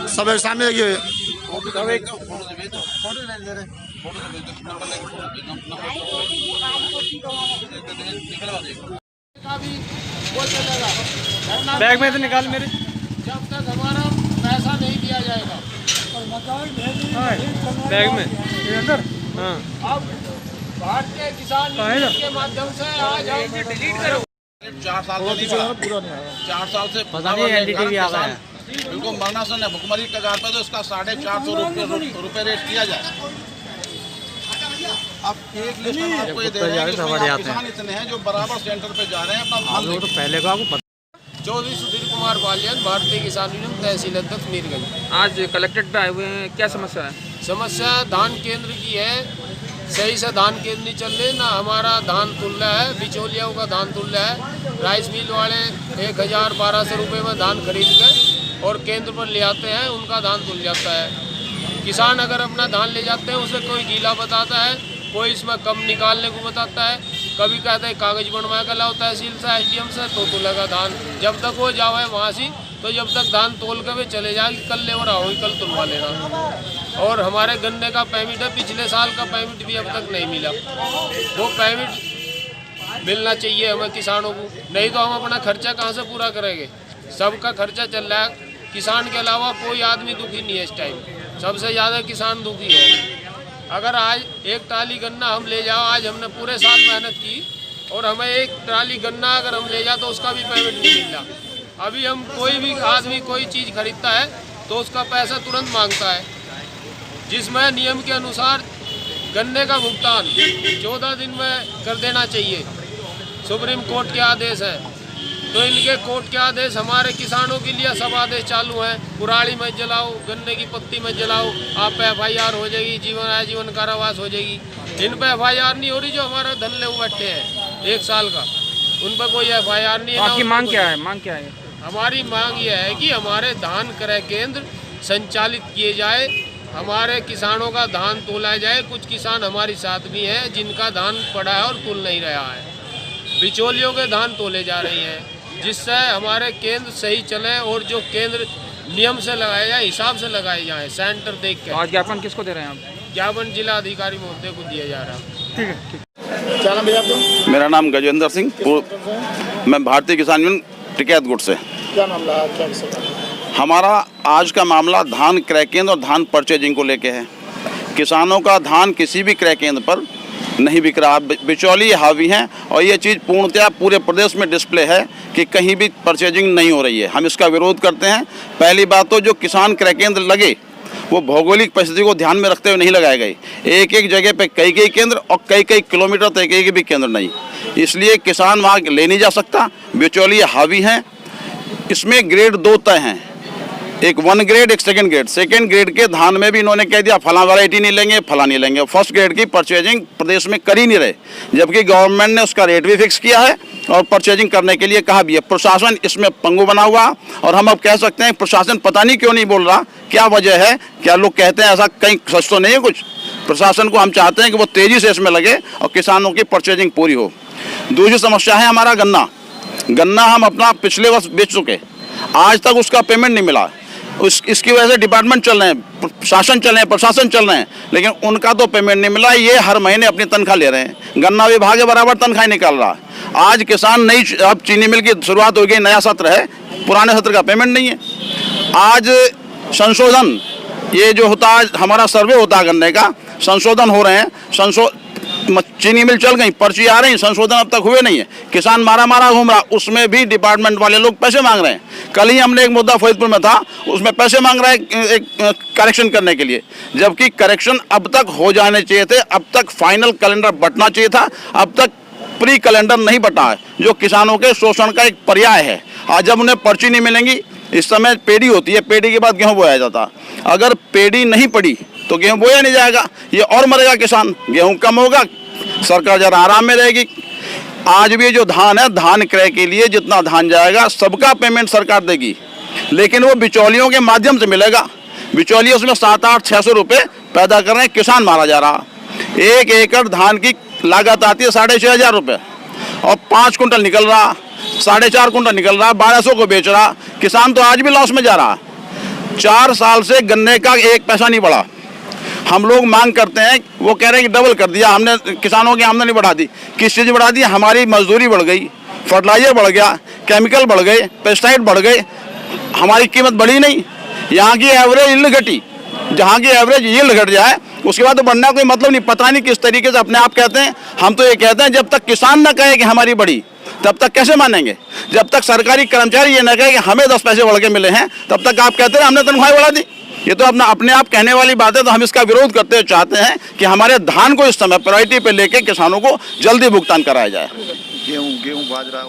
सब एक सामने ये सब एक बैग में से निकाल मेरे। जब तक हमारा पैसा नहीं दिया जाएगा बैग में अंदर। हाँ, अब भारतीय किसान यूनियन के माध्यम से आज हम डिलीट करो 4 साल से पूरा नहीं आया। 4 साल से पता नहीं एनडीटीवी आ गया है। बिल्कुल मरना सन है। भुखमरी के आधार पर तो उसका 450 रुपये रेट किया जाए। अब एक लिस्ट हम आपको ये दे रहे हैं कि किसान इतने हैं जो बराबर सेंटर पे जा रहे हैं अपना धान लेके। तो पहले को आपको चौधरी सुधीर कुमार बालियान, भारतीय किसान यूनियन, तहसील अध्यक्ष मीरगंज। आज कलेक्टेड पे आए हुए हैं, क्या समस्या है? समस्या धान केंद्र की है। सही से धान केंद्र नहीं चल रहे, ना हमारा धान तुल रहा है, बिचौलियों का धान तुल रहा है। राइस मिल वाले 1000-1200 रुपये में धान खरीद कर और केंद्र पर ले आते हैं, उनका धान तुल जाता है। किसान अगर अपना धान ले जाते हैं उसे कोई गीला बताता है, कोई इसमें कम निकालने को बताता है, कभी कहते हैं कागज बनवा कर लाओ तहसील से, SDM से, तो तुलेगा धान। जब तक वो जाओ है वहाँ से, तो जब तक धान तोल कर वे चले जाएगी, कल लेवर आओ कल तुलवा लेना। और हमारे गन्ने का पेमेंट है, पिछले साल का पेमेंट भी अब तक नहीं मिला। वो पेमेंट मिलना चाहिए हमें किसानों को, नहीं तो हम अपना खर्चा कहाँ से पूरा करेंगे। सबका खर्चा चल रहा है, किसान के अलावा कोई आदमी दुखी नहीं है इस टाइम, सबसे ज़्यादा किसान दुखी है। अगर आज एक ट्राली गन्ना हम ले जाओ, आज हमने पूरे साल मेहनत की और हमें एक ट्राली गन्ना अगर हम ले जाओ तो उसका भी पेमेंट नहीं मिल रहा। अभी हम कोई भी आदमी कोई चीज़ खरीदता है तो उसका पैसा तुरंत मांगता है, जिसमें नियम के अनुसार गन्ने का भुगतान 14 दिन में कर देना चाहिए। सुप्रीम कोर्ट के आदेश है, तो इनके कोर्ट के आदेश हमारे किसानों के लिए सब आदेश चालू हैं। कुराड़ी मत जलाओ, गन्ने की पत्ती मत जलाओ, आप पे FIR हो जाएगी, जीवन कारावास हो जाएगी। इन पे FIR नहीं हो रही, जो हमारा धन ले बैठे हैं 1 साल का, उन पर कोई FIR नहीं है। आपकी मांग क्या है? मांग क्या है? हमारी मांग यह है कि हमारे धान क्रय केंद्र संचालित किए जाए, हमारे किसानों का धान तोला जाए। कुछ किसान हमारे साथ भी हैं जिनका धान पड़ा है और तुल नहीं रहा है, बिचौलियों के धान तोले जा रही हैं, जिससे हमारे केंद्र सही चले और जो केंद्र नियम से लगाए जाए, हिसाब से लगाए जाए, सेंटर देख के। आज ज्ञापन किसको दे रहे हैं आप? ज्ञापन जिला अधिकारी महोदय को दिया जा रहा है। ठीक है, ठीक। क्या नाम है आपका? मेरा नाम गजेंद्र सिंह, मैं भारतीय किसान यूनियन टिकैत गुट से। क्या मामला है? क्या विषय है? हमारा आज का मामला धान क्रय केंद्र और धान परचेजिंग को लेके है। किसानों का धान किसी भी क्रय केंद्र पर नहीं बिक रहा, बिचौली हावी हैं और ये चीज़ पूर्णतया पूरे प्रदेश में डिस्प्ले है कि कहीं भी परचेजिंग नहीं हो रही है। हम इसका विरोध करते हैं। पहली बात तो जो किसान क्रय केंद्र लगे वो भौगोलिक परिस्थिति को ध्यान में रखते हुए नहीं लगाए गए। एक एक जगह पे कई कई केंद्र और कई कई किलोमीटर तक एक भी केंद्र नहीं, इसलिए किसान वहाँ ले नहीं जा सकता। बिचौली हावी हैं। इसमें ग्रेड 2 तय हैं, एक 1 ग्रेड, एक 2nd ग्रेड। 2nd ग्रेड के धान में भी इन्होंने कह दिया फला वैरायटी नहीं लेंगे, फला नहीं लेंगे। 1st ग्रेड की परचेजिंग प्रदेश में कर ही नहीं रहे, जबकि गवर्नमेंट ने उसका रेट भी फिक्स किया है और परचेजिंग करने के लिए कहा भी है। प्रशासन इसमें पंगु बना हुआ, और हम अब कह सकते हैं प्रशासन पता नहीं क्यों नहीं बोल रहा, क्या वजह है? क्या लोग कहते हैं ऐसा कहीं सच तो नहीं है कुछ? प्रशासन को हम चाहते हैं कि वो तेज़ी से इसमें लगे और किसानों की परचेजिंग पूरी हो। दूसरी समस्या है हमारा गन्ना हम अपना पिछले वर्ष बेच चुके, आज तक उसका पेमेंट नहीं मिला। इसकी वजह से डिपार्टमेंट चल रहे हैं, शासन चल रहे हैं, प्रशासन चल रहे हैं, लेकिन उनका तो पेमेंट नहीं मिला। ये हर महीने अपनी तनख्वाह ले रहे हैं, गन्ना विभाग के बराबर तनख्वाह निकाल रहा है। आज किसान नई, अब चीनी मिल की शुरुआत हो गई, नया सत्र है, पुराने सत्र का पेमेंट नहीं है। आज संशोधन, ये जो होता है हमारा सर्वे होता है गन्ने का, संशोधन हो रहे हैं, चीनी मिल चल गई, पर्ची आ रही, संशोधन अब तक हुए नहीं है। किसान मारा घूम रहा, उसमें भी डिपार्टमेंट वाले लोग पैसे मांग रहे हैं। कल ही हमने एक मुद्दा फरीदपुर में था, उसमें पैसे मांग रहा है एक करेक्शन करने के लिए, जबकि करेक्शन अब तक हो जाने चाहिए थे। अब तक फाइनल कैलेंडर बंटना चाहिए था, अब तक प्री कैलेंडर नहीं बटा है, जो किसानों के शोषण का एक पर्याय है। आज जब उन्हें पर्ची नहीं मिलेंगी, इस समय पेड़ी होती है, पेड़ी के बाद गेहूँ बोया जाता, अगर पेड़ी नहीं पड़ी तो गेहूँ बोया नहीं जाएगा, ये और मरेगा किसान, गेहूँ कम होगा, सरकार जरा आराम में रहेगी। आज भी जो धान है, धान क्रय के लिए जितना धान जाएगा सबका पेमेंट सरकार देगी, लेकिन वो बिचौलियों के माध्यम से मिलेगा। बिचौलिए उसमें 700-800-600 रुपये पैदा कर रहे हैं, किसान मारा जा रहा। 1 एकड़ धान की लागत आती है 6,500 रुपये और 5 कुंटल निकल रहा, 4.5 कुंटल निकल रहा, 1200 को बेच रहा। किसान तो आज भी लॉस में जा रहा। 4 साल से गन्ने का 1 पैसा नहीं बढ़ा। हम लोग मांग करते हैं, वो कह रहे हैं कि डबल कर दिया हमने, किसानों की आमदनी बढ़ा दी। किस चीज़ बढ़ा दी? हमारी मजदूरी बढ़ गई, फर्टिलाइजर बढ़ गया, केमिकल बढ़ गए, पेस्टिसाइड बढ़ गए, हमारी कीमत बढ़ी नहीं। यहाँ की एवरेज यील्ड घटी, जहाँ की एवरेज यील्ड घट जाए उसके बाद तो बढ़ना कोई मतलब नहीं। पता नहीं किस तरीके से अपने आप कहते हैं। हम तो ये कहते हैं जब तक किसान ना कहे कि हमारी बढ़ी तब तक कैसे मानेंगे। जब तक सरकारी कर्मचारी ये ना कहे कि हमें 10 पैसे बढ़ के मिले हैं तब तक आप कहते हैं हमने तनख्वाह बढ़ा दी। ये तो अपने आप कहने वाली बात है। तो हम इसका विरोध करते हुए चाहते हैं कि हमारे धान को इस समय प्रायोरिटी पे लेके किसानों को जल्दी भुगतान कराया जाए। गेहूँ बाजरा